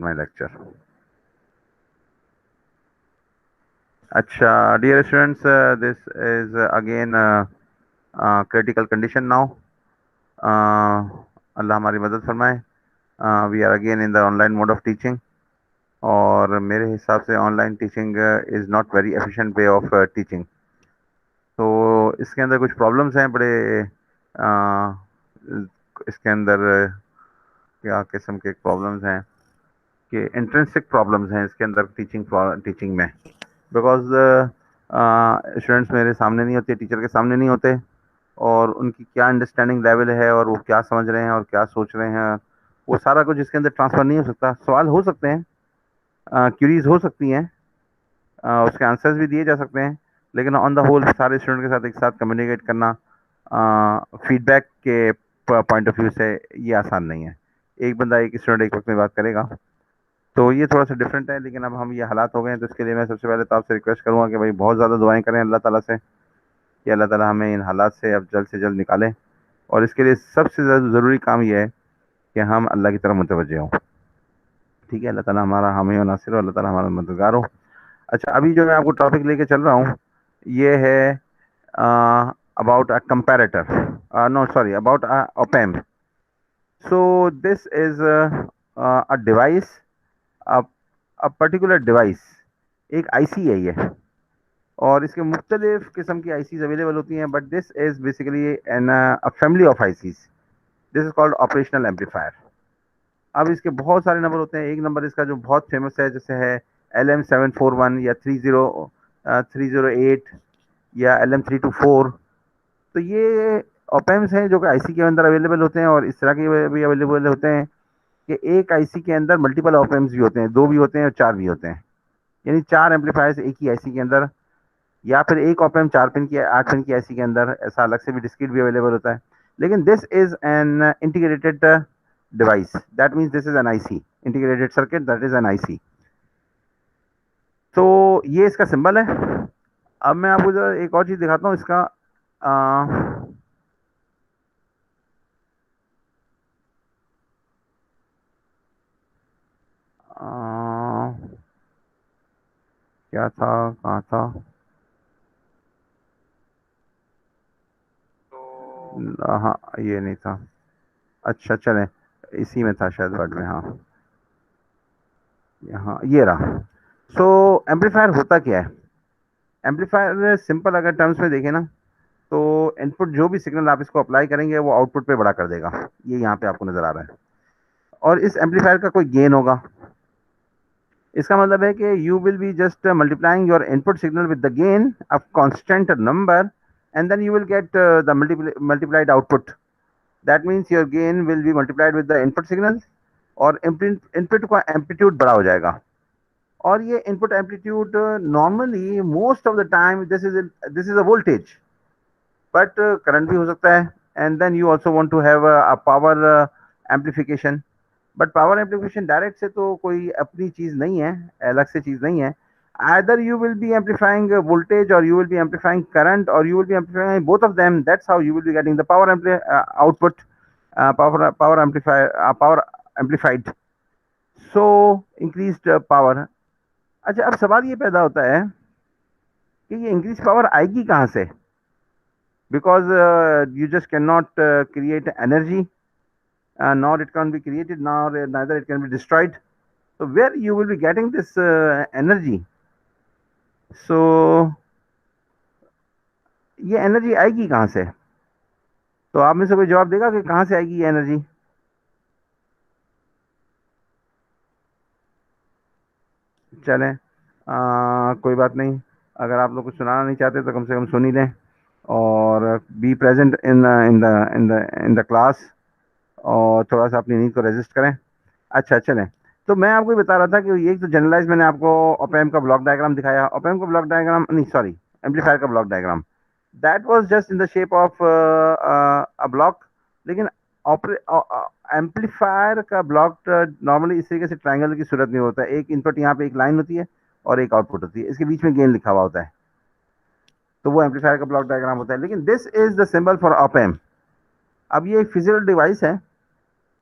my lecture. Acha, dear students, this is again critical condition now. अल्लाह हमारी मदद फरमाए. We are again in the online mode of teaching. और मेरे हिसाब से online teaching is not very efficient way of teaching. तो इसके अंदर कुछ प्रॉब्लम्स हैं बड़े. इसके अंदर क्या किस्म के प्रॉब्लम्स हैं कि इंट्रिंसिक प्रॉब्लम्स हैं इसके अंदर टीचिंग में. बिकॉज स्टूडेंट्स मेरे सामने नहीं होते, टीचर के सामने नहीं होते, और उनकी क्या अंडरस्टैंडिंग लेवल है और वो क्या समझ रहे हैं और क्या सोच रहे हैं, वो सारा कुछ इसके अंदर ट्रांसफ़र नहीं हो सकता. सवाल हो सकते हैं, क्यूरीज हो सकती हैं, उसके आंसर्स भी दिए जा सकते हैं, लेकिन ऑन द होल सारे स्टूडेंट के साथ एक साथ कम्युनिकेट करना फीडबैक के पॉइंट ऑफ व्यू से ये आसान नहीं है. एक बंदा एक स्टूडेंट एक वक्त में बात करेगा, तो ये थोड़ा सा डिफरेंट है. लेकिन अब हम ये हालात हो गए हैं, तो इसके लिए मैं सबसे पहले तो आपसे रिक्वेस्ट करूँगा कि भाई बहुत ज़्यादा दुआएं करें अल्लाह ताला से कि अल्लाह ताला हमें इन हालात से अब जल्द से जल्द निकाले. और इसके लिए सबसे ज़रूरी काम ये है कि हम अल्लाह की तरफ मुतवज्जे हों. ठीक है, अल्लाह ताला हमारा हामी और नासिर हो, अल्लाह ताला हमारा मददगार हो. अच्छा, अभी जो मैं आपको टॉपिक लेके चल रहा हूँ ये है about a comparator, no sorry, about a op amp. So this is a device, a particular device, एक आईसी है ये. और इसके मुख्तलिफ किस्म की आईसीज अवेलेबल होती हैं, but this is basically an a family of ICs. This is called operational amplifier. अब इसके बहुत सारे नंबर होते हैं. एक नंबर इसका जो बहुत फेमस है जैसे है LM741 या 308 या LM324. तो ये ओपेम्स हैं जो कि आईसी के अंदर अवेलेबल होते हैं, और इस तरह के भी अवेलेबल होते हैं कि एक आईसी के अंदर मल्टीपल ओपेम्स भी होते हैं, 2 भी होते हैं और 4 भी होते हैं. यानी 4 एम्पलीफायर्स एक ही आईसी के अंदर, या फिर एक ओपेम 4 पिन की 8 पिन की आईसी के अंदर. ऐसा अलग से भी डिस्क्रीट भी अवेलेबल होता है. लेकिन this is an integrated device. That means this is an IC integrated circuit, that is an IC. तो ये इसका सिंबल है. अब मैं आपको जरा एक और चीज़ दिखाता हूँ इसका. क्या था, कहाँ था? हाँ, ये नहीं था. अच्छा चलें, इसी में था शायद वर्ड में. हाँ, यहाँ ये रहा. सो एम्पलीफायर होता क्या है? एम्पलीफायर सिंपल अगर टर्म्स में देखें ना, तो इनपुट जो भी सिग्नल आप इसको अप्लाई करेंगे वो आउटपुट पे बड़ा कर देगा. ये यहाँ पे आपको नजर आ रहा है. और इस एम्पलीफायर का कोई गेन होगा. इसका मतलब है कि you will be just multiplying your input signal with the gain of constant number, and then you will get the multiplied output. That means your gain will be multiplied with the input signal, और input का amplitude बड़ा हो जाएगा. और ये input amplitude normally most of the time this is a voltage, but current भी हो सकता है. And then you also want to have a power amplification. But power amplification direct से तो कोई अपनी चीज़ नहीं है, अलग से चीज़ नहीं है. either you will be amplifying voltage, or you will be amplifying current, or you will be amplifying both of them. That's how you will be getting the output, power amplified. So increased power. अच्छा, अब सवाल ये पैदा होता है कि ये increase power आएगी कहाँ से? Because you just cannot create energy, nor it can be created, nor neither it can be destroyed. So where you will be getting this energy? So ये एनर्जी आएगी कहाँ से? तो आप में से कोई जवाब देगा कि कहाँ से आएगी ये एनर्जी? चलें, कोई बात नहीं. अगर आप लोग कुछ सुनाना नहीं चाहते तो कम से कम सुन ही लें, और be present in the class, और थोड़ा सा अपनी नींद को रेजिस्ट करें. अच्छा चलें. तो मैं आपको ये बता रहा था कि एक तो जनरलाइज मैंने आपको ओपेम का ब्लॉक डायग्राम दिखाया. ओपेम का ब्लॉक डायग्राम नहीं, सॉरी, एम्पलीफायर का block diagram. That was just in the shape of a block. लेकिन एम्पलीफायर का ब्लॉक नॉर्मली इस तरीके से ट्रायंगल की सूरत में होता है. एक इनपुट यहाँ पे एक लाइन होती है और एक आउटपुट होती है, इसके बीच में गेन लिखा हुआ होता है. तो वो एम्पलीफायर का ब्लॉक डायग्राम होता है. लेकिन this is the symbol for op amp. अब ये एक फिजिकल डिवाइस है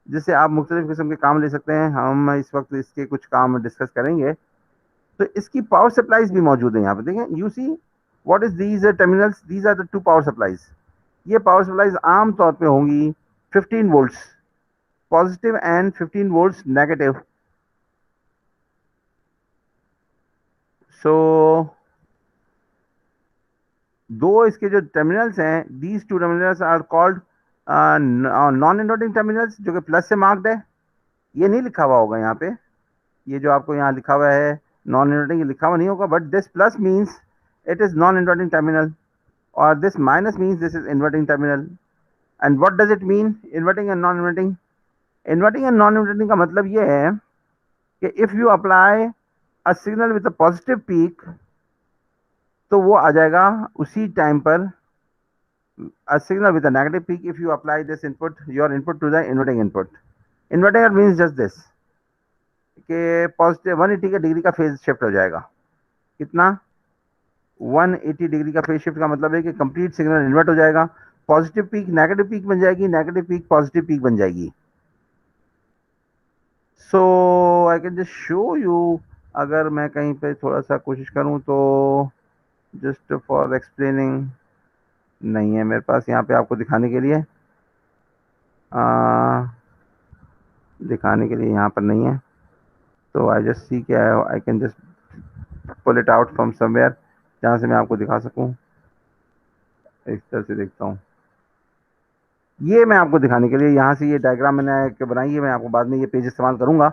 जिससे आप मुख्तलिफ किस्म के काम ले सकते हैं। हम इस वक्त इसके कुछ काम डिस्कस करेंगे। तो इसकी पावर सप्लाईज भी मौजूद है यहाँ पे, देखें, you see what is these terminals, these are the two power supplies. ये पावर सप्लाईज आम तौर पे होंगी 15 volts positive and 15 volts negative. So दो इसके जो टर्मिनल्स हैं, these two terminals are called non inverting terminals, जो कि प्लस से मार्क्ड है। ये नहीं लिखा हुआ होगा यहाँ पे, ये जो आपको यहाँ लिखा हुआ है नॉन इन्वर्टिंग, ये लिखा हुआ नहीं होगा, but this plus means it is non inverting terminal, और this minus means this is inverting terminal. And what does it mean, inverting and non inverting? Inverting and non inverting का मतलब ये है कि if you apply a signal with a positive peak, तो वो आ जाएगा उसी टाइम पर a signal with a negative peak if you apply this input, your input to the inverting input. Inverting means just this कि positive 180 का degree का phase shift हो जाएगा। कितना? 180 डिग्री का फेज शिफ्ट का मतलब है कि कंप्लीट सिग्नल इन्वर्ट हो जाएगा। पॉजिटिव पीक नेगेटिव पीक बन जाएगी, नेगेटिव पीक पॉजिटिव पीक बन जाएगी। So I can just show you, अगर मैं कहीं पे थोड़ा सा कोशिश करूं तो, जस्ट फॉर एक्सप्लेनिंग, नहीं है मेरे पास यहाँ पे आपको दिखाने के लिए, दिखाने के लिए यहाँ पर नहीं है। तो आई जस्ट सी क्या है, I can just pull it out from somewhere जहाँ से मैं आपको दिखा सकूँ। इस तरह से देखता हूँ, ये मैं आपको दिखाने के लिए यहाँ से ये डायग्राम मैंने बनाई है। मैं आपको बाद में ये पेज इस्तेमाल करूँगा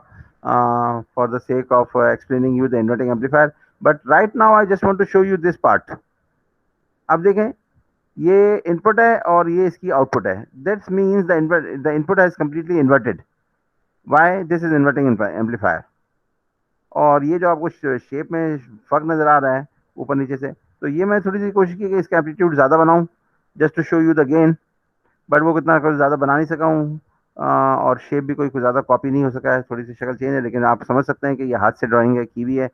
for the sake of explaining you the inverting amplifier, but right now I just want to show you this part. अब देखें, ये इनपुट है और ये इसकी आउटपुट है। That's means the input has completely inverted. Why? This is inverting amplifier. और ये जो आपको शेप में फर्क नज़र आ रहा है ऊपर नीचे से, तो ये मैं थोड़ी सी कोशिश की कि इसका एम्पलीट्यूड ज़्यादा बनाऊँ, just to show you the gain, but वो कितना कुछ ज़्यादा बना नहीं सका हूँ। और शेप भी कोई कुछ ज़्यादा कॉपी नहीं हो सका है, थोड़ी सी शक्ल चेंज है, लेकिन आप समझ सकते हैं कि ये हाथ से ड्राइंग है, की हुई है।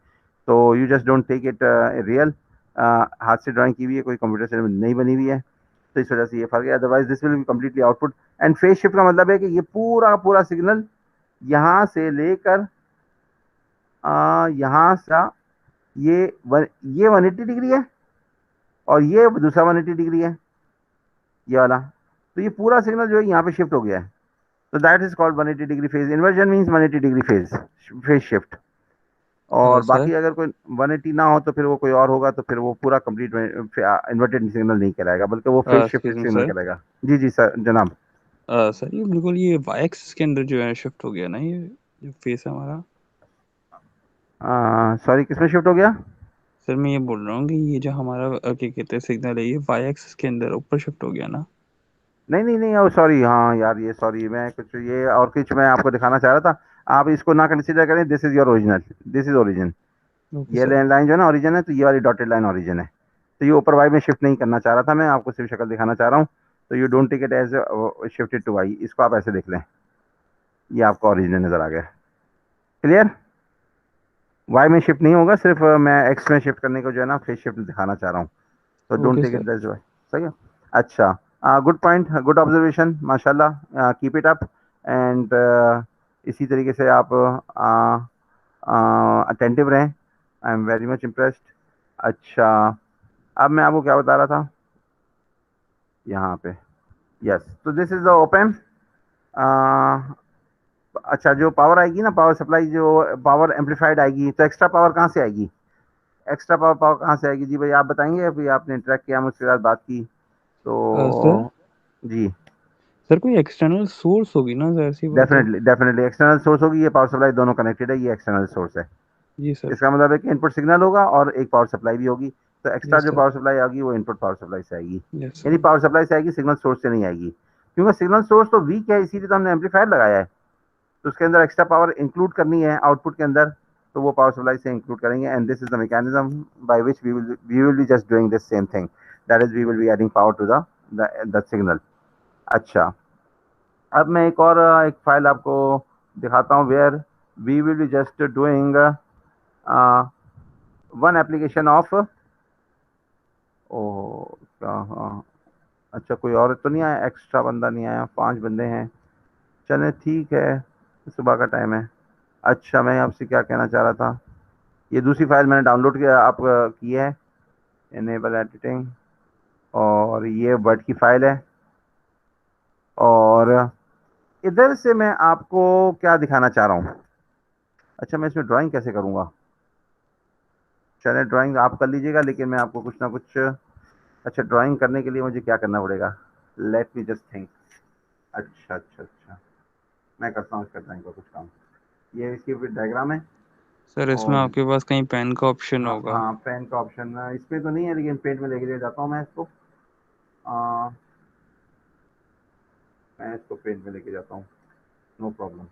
तो you just don't take it real, हाथ से ड्राइंग की हुई है, कोई कंप्यूटर से नहीं बनी हुई है, तो इस वजह से ये फर्क है। Otherwise this will be completely output. And phase shift का मतलब है कि ये पूरा पूरा सिग्नल यहाँ से लेकर यहाँ से ये 180 डिग्री है और ये दूसरा 180 डिग्री है, ये वाला। तो ये पूरा सिग्नल जो है यहाँ पे शिफ्ट हो गया है। तो that is called 180 degree phase inversion, means 180 degree phase shift. और सर बाकी अगर कोई 180 ना हो तो फिर वो कोई और होगा, तो फिर वो पूरा कंप्लीट इन्वर्टेड सिग्नल नहीं कहलाएगा, बल्कि वो phase shift excuse me signal sir. कहलाएगा। जी जी सर जनाब। सर ये बिल्कुल ये वाई एक्सिस के अंदर जो है शिफ्ट हो गया ना, ये जो फेस है हमारा। सॉरी, किसमें शिफ्ट हो गया? सर मैं ये बोल रहा हूँ कि ये जो हमारा क्या कहते हैं सिग्नल है, ये वाई एक्सिस के अंदर ऊपर शिफ्ट हो गया ना। नहीं नहीं नहीं, सॉरी, हाँ यार, ये सॉरी, मैं कुछ ये और कुछ मैं आपको दिखाना चाह रहा था। आप इसको ना कंसिडर करें, this is your original, this is origin. Okay ये सर। लाइन जो है ना ओरिजिन है, तो ये वाली डॉटेड लाइन ओरिजिन है। तो ये ऊपर वाई में शिफ्ट नहीं करना चाह रहा था, मैं आपको सिर्फ शक्ल दिखाना चाह रहा हूँ। तो you don't take it as shifted to Y, इसको आप ऐसे देख लें, ये आपका ओरिजिन नजर आ गया। क्लियर? वाई में शिफ्ट नहीं होगा, सिर्फ मैं एक्स में शिफ्ट करने को जो है ना फेस शिफ्ट दिखाना चाह रहा हूँ। तो don't okay take sir. It as Y. सही है। अच्छा, गुड पॉइंट, गुड ऑब्जर्वेशन, माशाल्लाह, कीप इट अप। एंड इसी तरीके से आप अटेंटिव रहें। I am very much impressed. अच्छा, अब मैं आपको क्या बता रहा था यहाँ पे? यस, तो दिस इज द ओपन। अच्छा, जो पावर आएगी ना, पावर सप्लाई, जो पावर एम्पलीफाइड आएगी, तो एक्स्ट्रा पावर कहाँ से आएगी? एक्स्ट्रा पावर पावर कहाँ से आएगी? जी भाई आप बताएंगे, अभी आपने इंटरेक्ट किया मुझसे साथ बात की सर तो। जी, सर कोई एक्सटर्नल सोर्स होगी ना, जाहिर सी बात है। डेफिनेटली डेफिनेटली एक्सटर्नल सोर्स होगी। ये पावर सप्लाई दोनों कनेक्टेड है, ये एक्सटर्नल सोर्स है। जी सर। इसका मतलब है कि इनपुट सिग्नल होगा और एक पावर सप्लाई भी होगी। तो एक्स्ट्रा यस जो सर। पावर सप्लाई आएगी वो इनपुट पावर सप्लाई से आएगी, यस यानी सर। पावर सप्लाई से आएगी, सिग्नल सोर्स से नहीं आएगी, क्योंकि सिग्नल सोर्स तो वीक है, इसीलिए तो हमने एम्पलीफायर लगाया है। तो उसके अंदर एक्स्ट्रा पावर इंक्लूड करनी है आउटपुट के अंदर, तो वो पावर सप्लाई से इंक्लूड करेंगे। And this is the mechanism by which we will be just doing this same thing, that is we will be adding power to the signal. अच्छा, अब मैं एक और एक फाइल आपको दिखाता हूँ, where we will be just doing one application of, ओह क्या, हाँ, अच्छा, कोई और तो नहीं आया, एक्स्ट्रा बंदा नहीं आया, 5 बंदे हैं। चले ठीक है, सुबह का टाइम है। अच्छा, मैं आपसे क्या कहना चाह रहा था, ये दूसरी फाइल मैंने डाउनलोड किया, आप की है, इनेबल एडिटिंग, और ये वर्ड की फाइल है। और इधर से मैं आपको क्या दिखाना चाह रहा हूँ। अच्छा, मैं इसमें ड्राइंग कैसे करूँगा। चले ड्राइंग आप कर लीजिएगा, लेकिन मैं आपको कुछ ना कुछ। अच्छा, ड्राइंग करने के लिए मुझे क्या करना पड़ेगा, लेट मी जस्ट थिंक। अच्छा अच्छा अच्छा, मैं करता हूँ इसका ड्राइंग का कुछ काम। ये इसकी डायग्राम है। सर इसमें और आपके पास कहीं पेन का ऑप्शन हाँ होगा। हाँ, पेन का ऑप्शन इस पे तो नहीं है, लेकिन पेंट में लेके जाता हूँ मैं इसको। आ, मैं इसको पेंट में लेके जाता हूँ, नो प्रॉब्लम।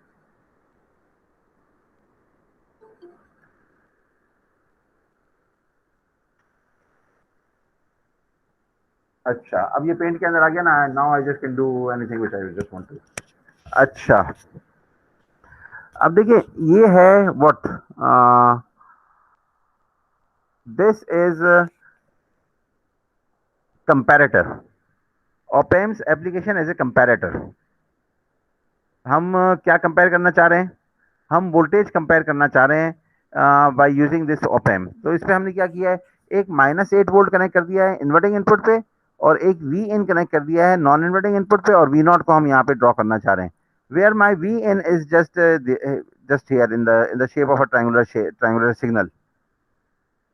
अच्छा, अब ये पेंट के अंदर आ गया ना, now I just can do anything which I just want to. अच्छा, अब देखिए, ये है what, this is comparator, opamps application as a comparator. हम क्या कंपेयर करना चाह रहे हैं, हम वोल्टेज कंपेयर करना चाह रहे हैं बाय यूजिंग दिस ओपेम। तो इसमें हमने क्या किया है, एक -8 वोल्ट कनेक्ट कर दिया है इन्वर्टिंग इनपुट पे, और एक वी इन कनेक्ट कर दिया है नॉन इन्वर्टिंग इनपुट पे, और वी नॉट को हम यहाँ पे ड्रॉ करना चाह रहे हैं, where my V in is just here in the shape of a triangular signal.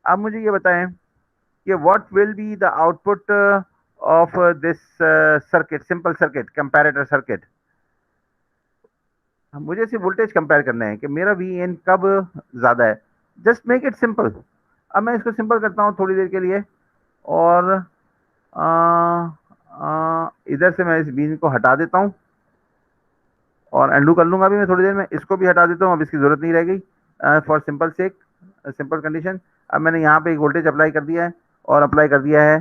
अब मुझे ये बताएं कि what will be the output of this circuit, simple circuit, comparator circuit. मुझे सिर्फ वोल्टेज कंपेयर करना है कि मेरा वी एन कब ज़्यादा है, जस्ट मेक इट सिंपल। अब मैं इसको सिंपल करता हूँ थोड़ी देर के लिए, और इधर से मैं इस बीन को हटा देता हूँ, और अंडू कर लूँगा अभी मैं थोड़ी देर में, इसको भी हटा देता हूँ, अब इसकी ज़रूरत नहीं रह गई for simple sake, simple condition. अब मैंने यहाँ पे एक वोल्टेज अप्लाई कर दिया है, और अप्लाई कर दिया है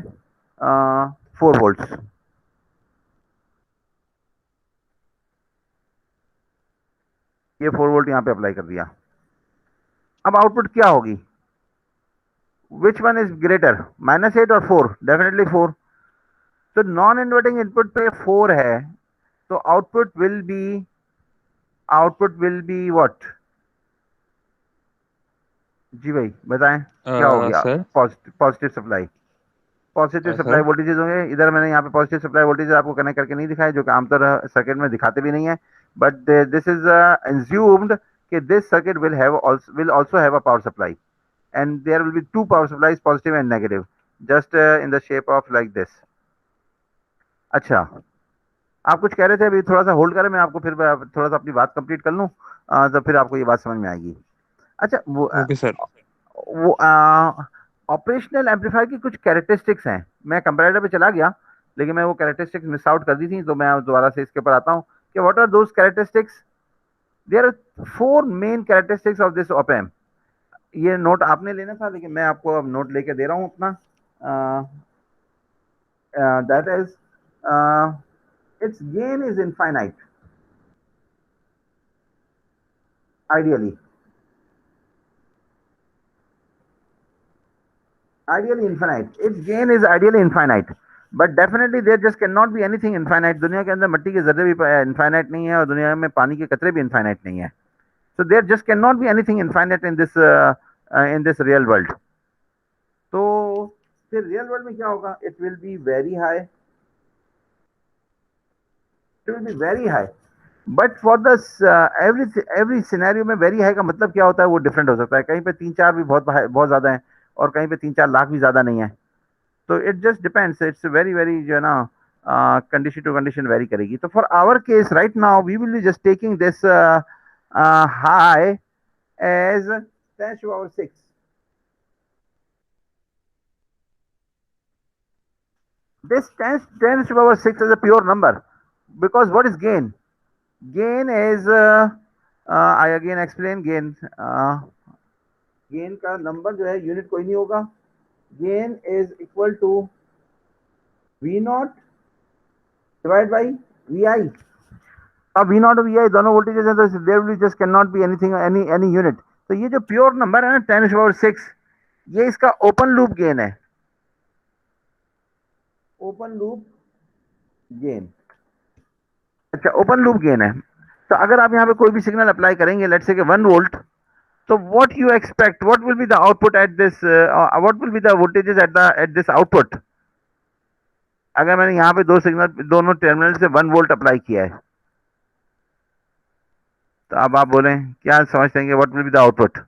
4 वोल्ट्स। ये 4 वोल्ट यहाँ पे अप्लाई कर दिया। अब आउटपुट क्या होगी, विच वन इज ग्रेटर, -8 और 4, डेफिनेटली 4। तो नॉन इन्वर्टिंग इनपुट पे 4 है, तो आउटपुट विल बी व्हाट। जी भाई बताएं क्या हो गया। Sir positive supply, positive supply sir voltages होंगे इधर। मैंने यहाँ पे पॉजिटिव सप्लाई वोल्टेज आपको कनेक्ट करके नहीं दिखाए, जो कि आमतौर सर्किट में दिखाते भी नहीं है, बट दिस इज एज्यूम्ड कि this circuit will also have a power supply, and there will be two power supplies, positive and negative, just in the shape of like this. अच्छा, आप कुछ कह रहे थे, अभी थोड़ा सा होल्ड करें, मैं आपको फिर थोड़ा सा अपनी बात कंप्लीट कर लूँ, तो फिर आपको ये बात समझ में आएगी। अच्छा, ओके सर। वो ऑपरेशनल एम्पलीफायर की कुछ कैरेक्टरिस्टिक्स हैं, मैं कंपैरेटर पे चला गया, लेकिन मैं वो कैरेक्टरिस्टिक्स मिस आउट कर दी थी, तो मैं दोबारा से इसके ऊपर आता हूँ कि what are those characteristics. There are 4 main characteristics of this op amp. ये नोट आपने लेना था, लेकिन मैं आपको अब नोट लेके दे रहा हूँ अपना। That is its gain is infinite, ideally. Ideally infinite. Its gain is ideally infinite. But definitely there just cannot be anything infinite. दुनिया के अंदर मिट्टी के जर्रे भी infinite नहीं है, और दुनिया में पानी के कतरे भी infinite नहीं है. So there just cannot be anything infinite in this real world. तो फिर real world में क्या होगा? It will be very high. It will be very high. But for the every scenario में वेरी हाई का मतलब क्या होता है, वो डिफरेंट हो सकता है। कहीं पे 3-4 भी बहुत ज्यादा है, और कहीं पे 3-4 लाख भी ज्यादा नहीं है। तो it just depends, it's very very जो है ना, कंडीशन टू कंडीशन वेरी करेगी। तो for our case right now we will be just taking this high as 10⁻⁶। This 10⁻⁶ is a pure number, because what is gain? Gain is I again explain gain. Gain का number जो है unit कोई नहीं होगा, gain is equal to V naught divide by V I. अब V naught और V I दोनों voltages हैं, तो there will just can not be anything any unit. तो ये जो प्योर नंबर है ना 10⁻⁶, ये इसका ओपन लूप गेन है, ओपन लूप गेन। अच्छा, ओपन लूप गेन है। तो अगर आप यहाँ पे कोई भी सिग्नल अप्लाई करेंगे, लेट्स से 1 वोल्ट, तो what you expect, what will be the output at this, what will be the voltages at this output? अगर मैंने यहाँ पे दो सिग्नल, दोनों टर्मिनल से 1 वोल्ट अप्लाई किया है, तो अब आप बोलें क्या समझते हैं, what will be the output?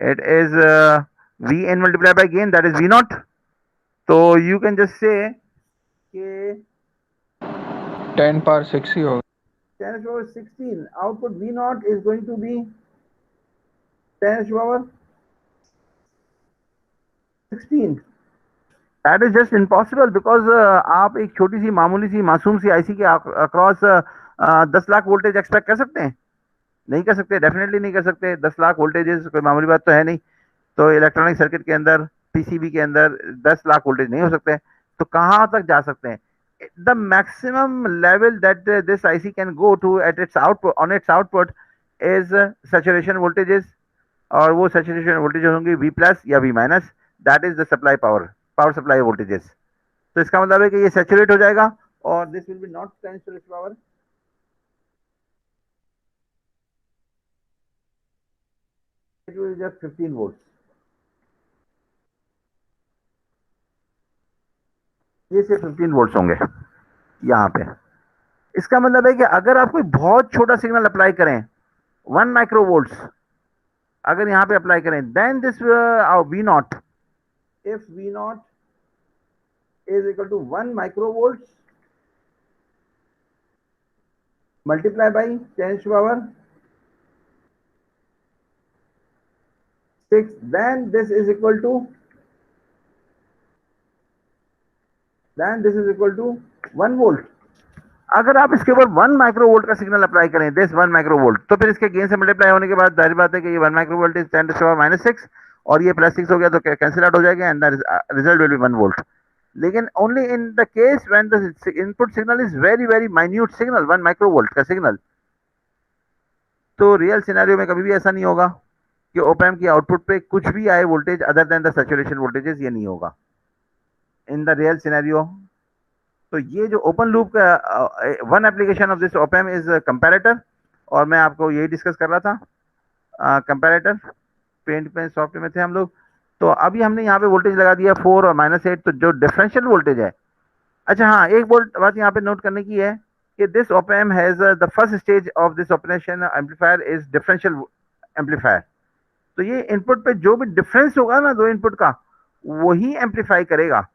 It is Vn multiplied by gain, that is V naught. तो you can just say कि 10 power 6 ही होगा। 10 to the power 16, output V naught is going to be 10 to the power 16. That is just impossible because आप एक छोटी सी मामूली सी मासूम सी IC के across 10 lakh voltage expect कर सकते हैं? नहीं कर सकते, डेफिनेटली नहीं कर सकते। 10 लाख वोल्टेजेस कोई मामूली बात तो है नहीं। तो इलेक्ट्रॉनिक सर्किट के अंदर, पीसीबी के अंदर 10 लाख वोल्टेज नहीं हो सकते। तो कहाँ तक जा सकते हैं? The maximum level that this IC can go to at its output, on its output is saturation voltages, और वो सैचुरेशन वोल्टेज होंगे V प्लस या V minus, that is the supply power supply voltages. तो इसका मतलब है कि ये सैचुरेट हो जाएगा और this will be not 10 to the power, it will be just 15 volts. ये सिर्फ 15 वोल्ट्स होंगे यहाँ पे। इसका मतलब है कि अगर आप कोई बहुत छोटा सिग्नल अप्लाई करें, 1 माइक्रो वोल्ट्स अगर यहाँ पे अप्लाई करें, then this V naught, if V naught is equal to 1 microvolts multiplied by 10 to the power 6, then this is equal to 1 volt. अगर आप इसके ऊपर 1 माइक्रोवोल्ट का सिग्नल अप्लाई करें, दिस 1 माइक्रोवोल्ट, तो फिर इसके गेन से मल्टीप्लाई होने के बाद जाहिर बात है कि ये 1 microvolt is 10 to the power -6 और ये +6 हो गया तो कैंसिल आउट हो जाएगा and the result will be 1 volt. लेकिन only in the case when the input signal is very very minute signal, 1 microvolt का सिग्नल। तो रियल सिनेरियो में कभी भी ऐसा नहीं होगा कि ऑप एम्प की आउटपुट पे कुछ भी आए voltage other than the saturation voltages, ये नहीं होगा इन द रियल सिनेरियो। तो ये जो ओपन लूप का one application of this op amp is comparator, और मैं आपको यही डिस्कस कर रहा था। कंपैरेटर पेंट में सॉफ्टवेयर में थे हम लोग। तो अभी हमने यहाँ पे वोल्टेज लगा दिया 4 और -8, तो जो डिफरेंशियल वोल्टेज है, अच्छा हाँ, एक बात यहाँ पे नोट करने की है कि this op amp has the first stage of this operation amplifier is differential amplifier. तो ये इनपुट पे जो भी डिफरेंस होगा ना दो इनपुट का, वही एम्पलीफाई करेगा,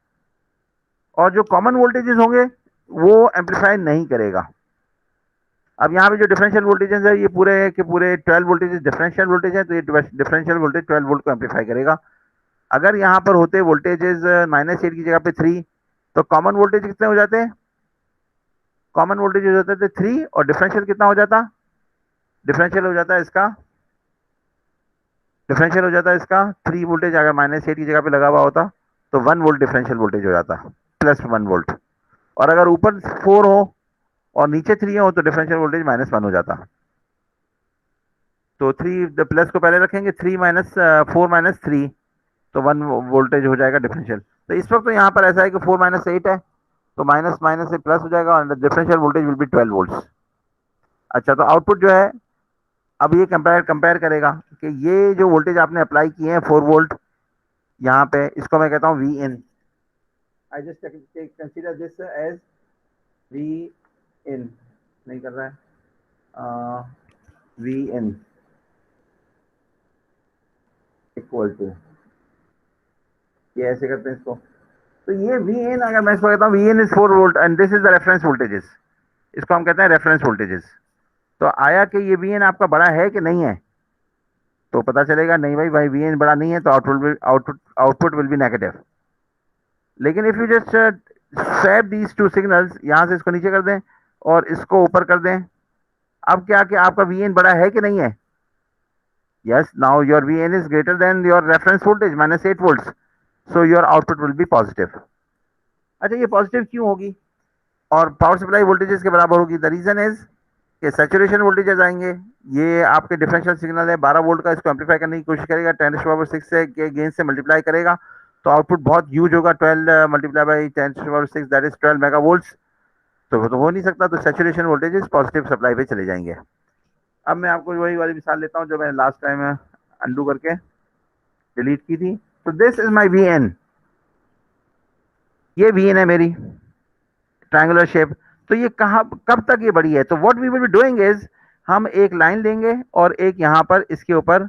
और जो कॉमन वोल्टेजेस होंगे वो एम्पलीफाई नहीं करेगा। अब यहाँ पे जो डिफरेंशियल वोल्टेजेस है, ये पूरे के पूरे 12 वोल्टेजेस डिफरेंशियल वोल्टेज है, तो ये डिफरेंशियल वोल्टेज 12 वोल्ट को एम्पलीफाई करेगा। अगर यहाँ पर होते वोल्टेजेस -8 की जगह पे 3, तो कॉमन वोल्टेज कितने हो जाते हैं? कॉमन वोल्टेज हो जाते थे 3, और डिफरेंशियल कितना हो जाता? डिफरेंशियल हो जाता है इसका, 3 वोल्टेज। अगर -8 की जगह पे लगा हुआ होता तो 1 वोल्ट डिफरेंशियल वोल्टेज हो जाता, +1 वोल्ट। और अगर ऊपर 4 हो और नीचे 3 हो तो डिफरेंशियल वोल्टेज -1 हो जाता। तो 3 प्लस को पहले रखेंगे, 3 4 3, तो 1 वोल्टेज हो जाएगा डिफरेंशियल। तो इस वक्त तो यहाँ पर ऐसा है कि 4 -8 है, तो माइनस माइनस से प्लस हो जाएगा और differential voltage will be 12 volts. अच्छा, तो आउटपुट जो है, अब ये कंपेयर करेगा कि ये जो वोल्टेज आपने अप्लाई किए हैं 4 वोल्ट यहाँ पे, इसको मैं कहता हूँ V in. I just consider this as V in, नहीं कर रहा है, वी इन इक्वल टू, ये ऐसे करते हैं इसको। तो ये वी इन, अगर मैं इसको कहता हूँ V in is 4 volt and this is the reference voltages, इसको हम कहते हैं रेफरेंस वोल्टेजेस। तो आया कि ये वी एन आपका बड़ा है कि नहीं है, तो पता चलेगा नहीं भाई वी एन बड़ा नहीं है, तो आउटपुट विल बी नेगेटिव। लेकिन if you just swap these two signals, यहां से इसको नीचे कर दें और इसको ऊपर कर दें, अब क्या कि आपका वी एन बड़ा है कि नहीं है? Yes, now your V in is greater than your reference voltage -8 volts, so your output will be positive. अच्छा, ये पॉजिटिव क्यों होगी और पावर सप्लाई वोल्टेजेस के बराबर होगी? द रीजन इज कि सैचुरेशन वोल्टेजेस आएंगे, ये आपके डिफरेंशियल सिग्नल है 12 वोल्ट का, इसको एम्पलीफाई करने की कोशिश करेगा, 10⁻6 से के गेन से मल्टीप्लाई करेगा, तो आउटपुट बहुत ह्यूज होगा, 12 मल्टीप्लाई बाई 10⁻6, दैट इज 12 मेगावोल्ट्स। तो हो नहीं सकता, तो सैचुरेशन वोल्टेजेस पॉजिटिव सप्लाई पे चले जाएंगे। अब मैं आपको वही वाली मिसाल लेता हूँ जो मैंने लास्ट टाइम अंडू करके डिलीट की थी। तो this is my V in, ये वी एन है मेरी ट्रायंगुलर शेप। तो ये कहाँ कब तक ये बड़ी है? तो what we will be doing is, हम एक लाइन लेंगे और एक यहां पर इसके ऊपर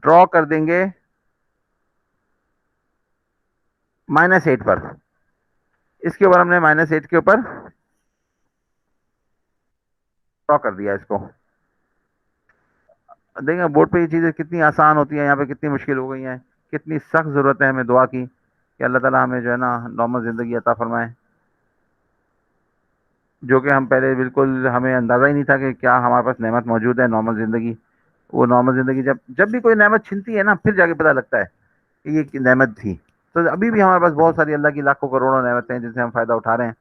ड्रॉ कर देंगे -8 पर। इसके ऊपर हमने -8 के ऊपर ड्रॉ कर दिया इसको। देखें बोर्ड पे ये चीज़ें कितनी आसान होती हैं, यहाँ पे कितनी मुश्किल हो गई हैं, कितनी सख्त ज़रूरत है हमें दुआ की कि अल्लाह ताला हमें जो है ना नॉर्मल ज़िंदगी अता फरमाए, जो कि हम पहले बिल्कुल हमें अंदाज़ा ही नहीं था कि क्या हमारे पास नेमत मौजूद है नॉर्मल ज़िंदगी। वो नॉर्मल ज़िंदगी जब जब भी कोई नेमत छिनती है ना, फिर जाके पता लगता है कि ये नेमत थी। तो अभी भी हमारे पास बहुत सारी अल्लाह की लाखों करोड़ों नेमतें हैं जिनसे हम फ़ायदा उठा रहे हैं,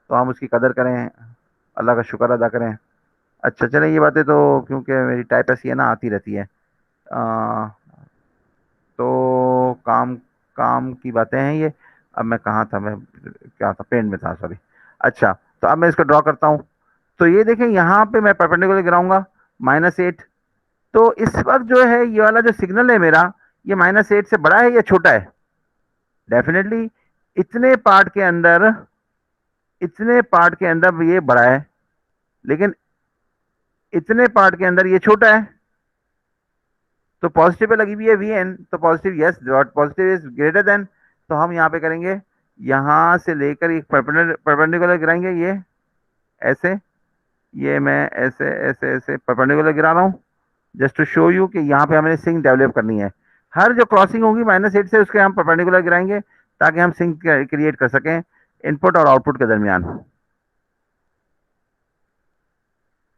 तो हम उसकी कदर करें, अल्लाह का शुक्र अदा करें। अच्छा चलें, ये बातें तो क्योंकि मेरी टाइप ऐसी है ना, आती रहती है। आ, तो काम काम की बातें हैं ये। अब मैं कहाँ था, मैं क्या था, पेंट में था, सॉरी। अच्छा, तो अब मैं इसको ड्रॉ करता हूँ। तो ये देखें यहाँ पे मैं परपेंडिकुलर गिराऊंगा -8। तो इस वक्त जो है ये वाला जो सिग्नल है मेरा, ये -8 से बड़ा है या छोटा है? डेफिनेटली इतने पार्ट के अंदर, इतने पार्ट के अंदर ये बड़ा है, लेकिन इतने पार्ट के अंदर ये छोटा है। तो पॉजिटिव पे लगी हुई है वी एन, तो positive yes, positive is greater then. तो हम यहाँ पे करेंगे, यहाँ से लेकर एक परपेंडिकुलर गिराएंगे, ये ऐसे, ये मैं ऐसे ऐसे ऐसे परपेंडिकुलर गिरा रहा हूँ जस्ट टू शो यू कि यहाँ पे हमें सिंक डेवलप करनी है। हर जो क्रॉसिंग होगी -8 से उसके हम परपेंडिकुलर गिराएंगे ताकि हम सिंक क्रिएट कर सकें इनपुट और आउटपुट के दरमियान।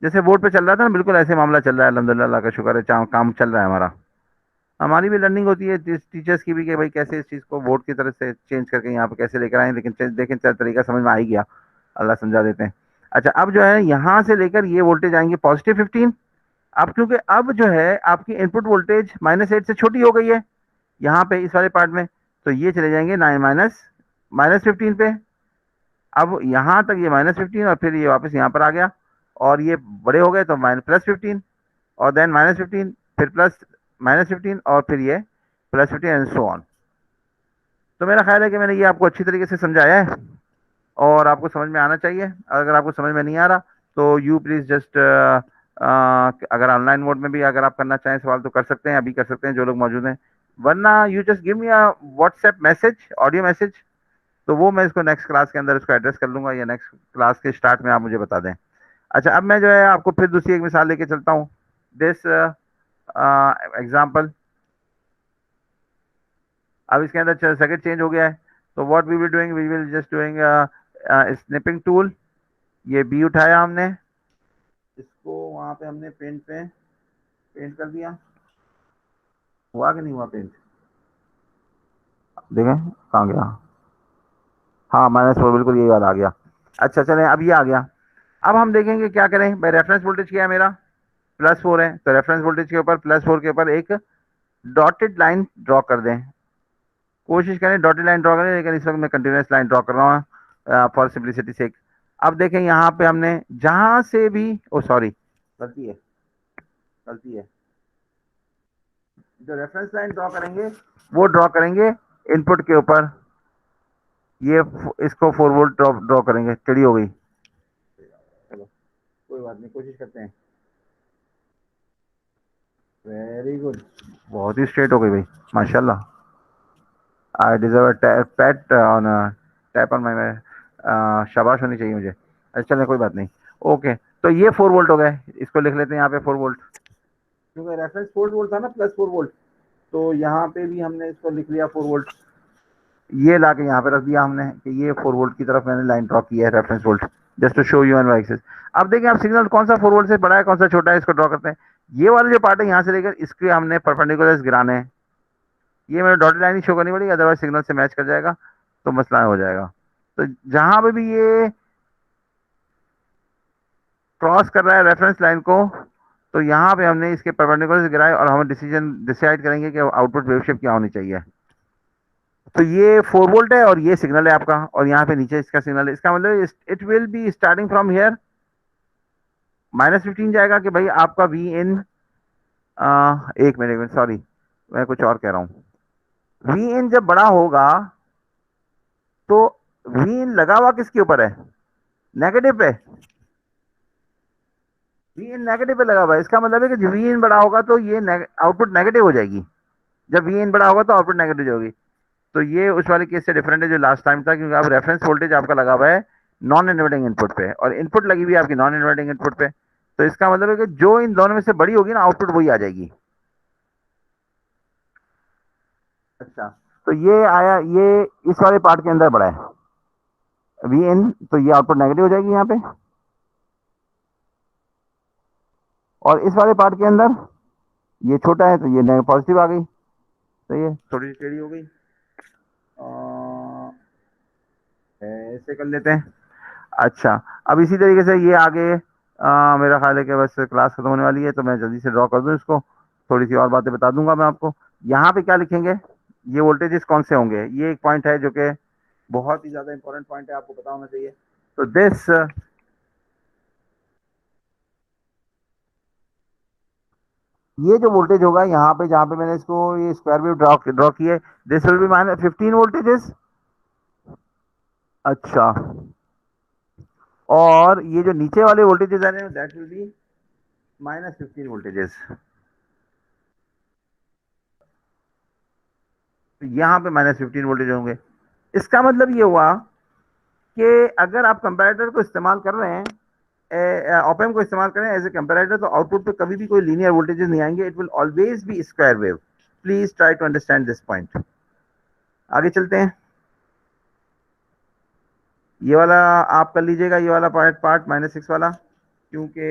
जैसे बोर्ड पे चल रहा था ना, बिल्कुल ऐसे मामला चल रहा है, अल्हम्दुलिल्लाह, अल्लाह का शुक्र है, काम चल रहा है हमारा। हमारी भी लर्निंग होती है टीचर्स की भी कि भाई कैसे इस चीज़ को बोर्ड की तरफ से चेंज करके यहाँ पे कैसे लेकर आए, लेकिन देखें तरीका समझ में आ ही गया, अल्लाह समझा देते हैं। अच्छा, अब जो है यहाँ से लेकर ये वोल्टेज आएंगे +15। अब क्योंकि अब जो है आपकी इनपुट वोल्टेज -8 से छोटी हो गई है यहाँ पे इस वाले पार्ट में, तो ये चले जाएंगे -15 पे। अब यहाँ तक ये -15 और फिर ये वापस यहाँ पर आ गया, और ये बड़े हो गए तो +15 और देन -15, फिर -15 और फिर ये +15 एंड सो ऑन। तो मेरा ख्याल है कि मैंने ये आपको अच्छी तरीके से समझाया है और आपको समझ में आना चाहिए। अगर आपको समझ में नहीं आ रहा तो यू प्लीज़ जस्ट, अगर ऑनलाइन मोड में भी अगर आप करना चाहें सवाल तो कर सकते हैं, अभी कर सकते हैं जो लोग मौजूद हैं, वरना you just give me a WhatsApp message, audio message, तो वो मैं इसको नेक्स्ट क्लास के अंदर इसको एड्रेस कर लूंगा या नेक्स्ट क्लास के स्टार्ट में आप मुझे बता दें। अच्छा, अब मैं जो है आपको फिर दूसरी एक मिसाल लेके चलता हूँ। दिस एग्जाम्पल, अब इसके अंदर सर्किट चेंज हो गया है, तो what we will doing, we will just doing snipping tool. ये बी उठाया हमने, इसको वहां पे हमने पेंट कर दिया। हुआ कि नहीं हुआ पेंट? देखें कहाँ गया, हाँ -4, बिल्कुल यही वाला आ गया। अच्छा चलें, अब ये आ गया। अब हम देखेंगे क्या करें भाई, रेफरेंस वोल्टेज क्या है मेरा, +4 है, तो रेफरेंस वोल्टेज के ऊपर +4 के ऊपर एक डॉटेड लाइन ड्रॉ कर दें। कोशिश करें डॉटेड लाइन ड्रॉ करें, लेकिन इस वक्त मैं कंटिन्यूस लाइन ड्रॉ कर रहा हूँ फॉर सिंप्लिसिटी सेक। अब देखें यहाँ पे हमने जहां से भी, ओ सॉरी, गलती है, गलती है, जो रेफरेंस लाइन ड्रॉ करेंगे वो ड्रॉ करेंगे इनपुट के ऊपर, ये इसको 4 वोल्ट ड्रॉ करेंगे। टेढ़ी हो गई, चलो कोई बात नहीं, कोशिश करते हैं। वेरी गुड, बहुत ही स्ट्रेट हो गई भाई, माशाल्लाह। I deserve PAT on tap on my, शाबाश होनी चाहिए मुझे। अच्छा चलें, कोई बात नहीं, ओके। तो ये 4 वोल्ट हो गए, इसको लिख लेते हैं यहाँ पे 4 वोल्ट, क्योंकि रेफरेंस 4 वोल्ट था ना, +4 वोल्ट, तो यहाँ पे भी हमने इसको लिख लिया 4 वोल्ट। ये ला के यहाँ पे रख दिया हमने कि ये 4 वोल्ट की तरफ मैंने लाइन ड्रॉ की है, reference volt, just to show you an Y axis. अब देखिए आप सिग्नल कौन सा 4 वोल्ट से बड़ा है कौन सा छोटा है, इसको ड्रॉ करते हैं। ये वाला जो पार्ट है यहाँ से लेकर इसके हमने परपेंडिकुलर गिराने हैं। ये मैंने डॉटेड लाइन ही शो करनी पड़ेगी, अदरवाइज सिग्नल से मैच कर जाएगा तो मसला हो जाएगा। तो जहां पे भी ये क्रॉस कर रहा है रेफरेंस लाइन को, तो यहाँ पे हमने इसके परपेंडिकुलर गिराए और हम डिसाइड करेंगे कि आउटपुट वेव शेप क्या होनी चाहिए। तो ये 4 वोल्ट है और ये सिग्नल है आपका, और यहाँ पे नीचे इसका सिग्नल है। इसका मतलब it will be starting from here, -15 जाएगा कि भाई आपका वी इन, एक मिनट सॉरी, मैं कुछ और कह रहा हूँ। वी इन जब बड़ा होगा तो वी इन लगा हुआ किसके ऊपर है? नेगेटिव पे। वी इन नेगेटिव पे लगा हुआ है, इसका मतलब है कि वी इन बड़ा होगा तो ये आउटपुट नेगेटिव हो जाएगी। जब वी इन बड़ा होगा तो आउटपुट नेगेटिव होगी। तो ये उस वाले केस से डिफरेंट है जो लास्ट टाइम था, क्योंकि आप रेफरेंस वोल्टेज आपका लगा हुआ है नॉन इन्वर्टिंग इनपुट पे, और इनपुट लगी हुई है आपकी नॉन इन्वर्टिंग इनपुट पे। तो इसका मतलब है कि जो इन दोनों में से बड़ी होगी ना, आउटपुट वही आ जाएगी। अच्छा, तो ये आया, ये इस वाले पार्ट के अंदर बड़ा है वी इन, तो ये आउटपुट नेगेटिव हो जाएगी यहाँ पे। और इस वाले पार्ट के अंदर ये छोटा है तो ये पॉजिटिव आ गई। तो ये थोड़ी सी टेढ़ी हो गई, ऐसे कर लेते हैं। अच्छा, अब इसी तरीके से ये आगे, मेरा ख्याल है कि बस क्लास खत्म होने वाली है, तो मैं जल्दी से ड्रॉ कर दूं इसको। थोड़ी सी और बातें बता दूंगा मैं आपको। यहाँ पे क्या लिखेंगे, ये वोल्टेजेस कौन से होंगे, ये एक पॉइंट है जो कि बहुत ही ज्यादा इंपॉर्टेंट पॉइंट है, आपको पता होना चाहिए। तो ये जो वोल्टेज होगा यहाँ पे, जहाँ पे मैंने इसको ये स्क्वायर वेव ड्रॉ की है, दिस विल बी -15 वोल्टेजेस। अच्छा, और ये जो नीचे वाले वोल्टेजेस आ रहे हैं दैट विल बी -15 वोल्टेजेस। तो यहाँ पे -15 वोल्टेज होंगे। इसका मतलब ये हुआ कि अगर आप कंपैरेटर को इस्तेमाल कर रहे हैं, ऑप एम्प को इस्तेमाल करें एज ए कंपैरेटर, तो आउटपुट पे कभी भी कोई लीनियर वोल्टेजेस नहीं आएंगे, it will always be square wave. Please try to understand this point. आगे चलते हैं। ये वाला आप कर लीजिएगा, ये वाला पार्ट -6 वाला, क्योंकि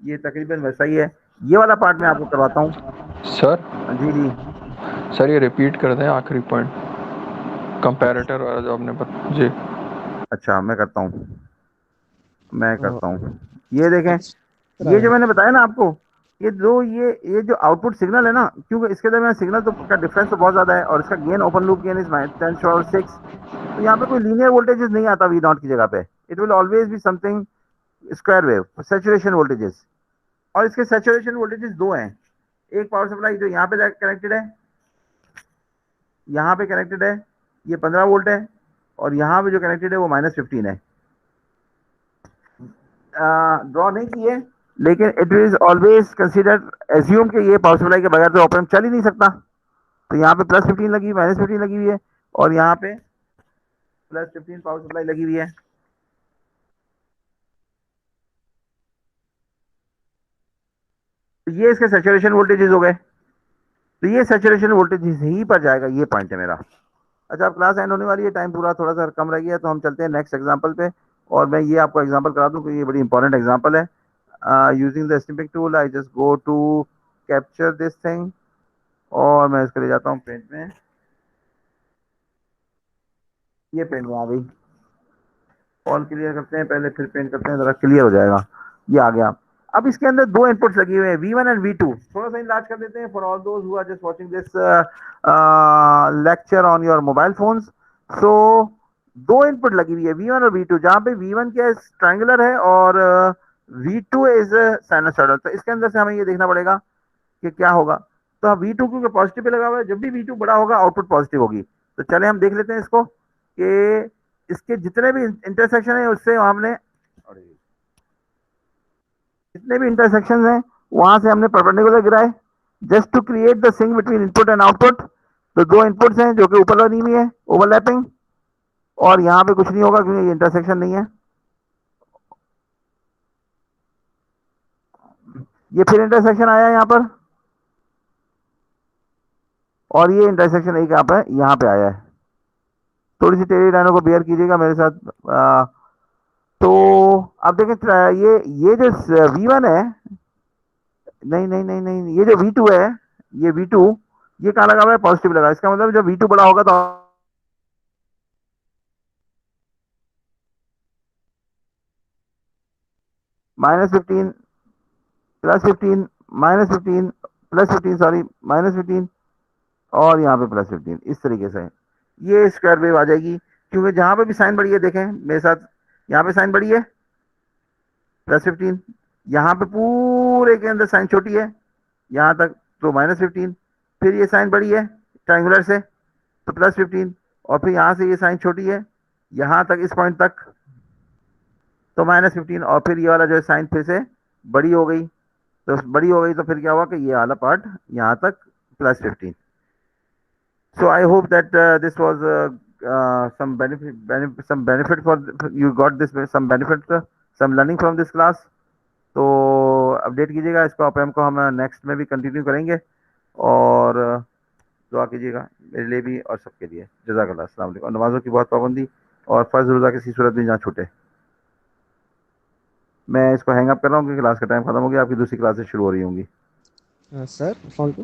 ये तकरीबन वैसा ही है। ये वाला पार्ट मैं आपको करवाता हूँ। सर जी जी। सर ये रिपीट कर दें आखिरी पॉइंट, कंपैरेटर वाला जो आपने जी। अच्छा, मैं करता हूँ। ये देखें, ये जो आया। मैंने बताया ना आपको, ये दो, ये जो आउटपुट सिग्नल है ना, क्योंकि इसके दरमियान सिग्नल तो का डिफरेंस तो बहुत ज्यादा है, और इसका gain, open loop gain is 10⁻⁶। तो यहाँ पे कोई लीनियर वोल्टेजेस नहीं आता वी नॉट की जगह पे, it will always be something square wave saturation voltages. और इसके सैचुरेशन वोल्टेजेस दो हैं, एक पावर सप्लाई जो यहाँ पे कनेक्टेड है, यहाँ पे कनेक्टेड है, ये 15 वोल्ट है, और यहाँ पे जो कनेक्टेड है वो -15 है। ड्रॉ नहीं किए, लेकिन it is always consider, assume कि ये पावर सप्लाई के बगैर तो ऑपरेंट चल ही नहीं सकता। तो यहाँ पे +15 लगी, -15 लगी हुई है, और यहाँ पे +15 पावर सप्लाई लगी हुई है। तो ये इसके सैचुरेशन वोल्टेजेस हो गए। तो ये सैचुरेशन वोल्टेजेस ही पर जाएगा, ये पॉइंट है मेरा। अच्छा, अब क्लास एंड होने वाली है, टाइम पूरा थोड़ा सा कम रह गया, तो हम चलते हैं नेक्स्ट एग्जाम्पल पे। और मैं ये आपको एग्जाम्पल करा दूं कि ये बड़ी इंपॉर्टेंट एग्जाम्पल है। Using the estimating tool I just go to capture this thing, और मैं इसको ले जाता हूँ प्रिंट में। ये प्रिंट में आ गई। ऑल क्लियर करते हैं पहले, फिर प्रिंट करते हैं, जरा क्लियर हो जाएगा। ये आ गया। अब इसके अंदर दो इनपुट्स लगे हुए हैं, V1 एंड V2। थोड़ा सा इलाज कर देते हैं for all those who are just watching this lecture on your mobile phones. So दो इनपुट लगी हुई है V1 और V2, जहां पे V1 क्या ट्रायंगुलर है और V2 इज साइनसॉइडल। तो इसके अंदर से हमें ये देखना पड़ेगा कि क्या होगा। तो V2 क्योंकि पॉजिटिव पे लगा हुआ है, जब भी V2 बड़ा होगा आउटपुट पॉजिटिव होगी। तो चले हम देख लेते हैं इसको कि इसके जितने भी इंटरसेक्शन है उससे हमने, जितने भी इंटरसेक्शन हैं वहां से हमने परपेंडिकुलर गिराए, just to create the sync between input and output. तो दो इनपुट्स हैं जो कि ऊपर वाली में है ओवरलैपिंग, और यहाँ पे कुछ नहीं होगा क्योंकि ये इंटरसेक्शन नहीं है। ये फिर इंटरसेक्शन आया यहाँ पर, और ये इंटरसेक्शन एक यहाँ पे आया है। थोड़ी सी टेढ़ी लाइनों को बेयर कीजिएगा मेरे साथ। तो अब देखें, ये जो V1 है, नहीं नहीं नहीं नहीं, ये जो V2 है, ये V2, ये कहाँ लगा हुआ है? पॉजिटिव लगा। इसका मतलब जब V2 बड़ा होगा तो -15, +15, -15, +15, सॉरी, -15, और यहाँ पे +15, इस तरीके से। ये स्क्वायर वेव आ जाएगी, क्योंकि जहां पे भी साइन बढ़ी है, देखें मेरे साथ, यहाँ पे साइन बढ़ी है +15, यहाँ पे पूरे के अंदर साइन छोटी है यहाँ तक, तो -15, फिर ये साइन बड़ी है ट्राइंगुलर से, तो +15, और फिर यहाँ से ये साइन छोटी है यहाँ तक, इस पॉइंट तक, तो -15, और फिर ये वाला जो है साइन फिर से बड़ी हो गई, तो बड़ी हो गई तो फिर क्या हुआ कि ये वाला पार्ट यहाँ तक +15. So I hope that this was some benefit for you got this some benefit, some learning from this class. तो अपडेट कीजिएगा इसको, आप को हम नेक्स्ट में भी कंटिन्यू करेंगे, और दुआ कीजिएगा मेरे लिए भी और सबके लिए। जज़ाकल्लाह, अस्सलाम वालेकुम। नमाज़ों की बहुत पाबंदी और फ़र्ज़ रोज़ा किसी सूरत में ना छूटे। मैं इसको हैंग अप कर रहा हूँ क्योंकि क्लास का टाइम खत्म हो गया, आपकी दूसरी क्लासेस शुरू हो रही होंगी। सर फोन को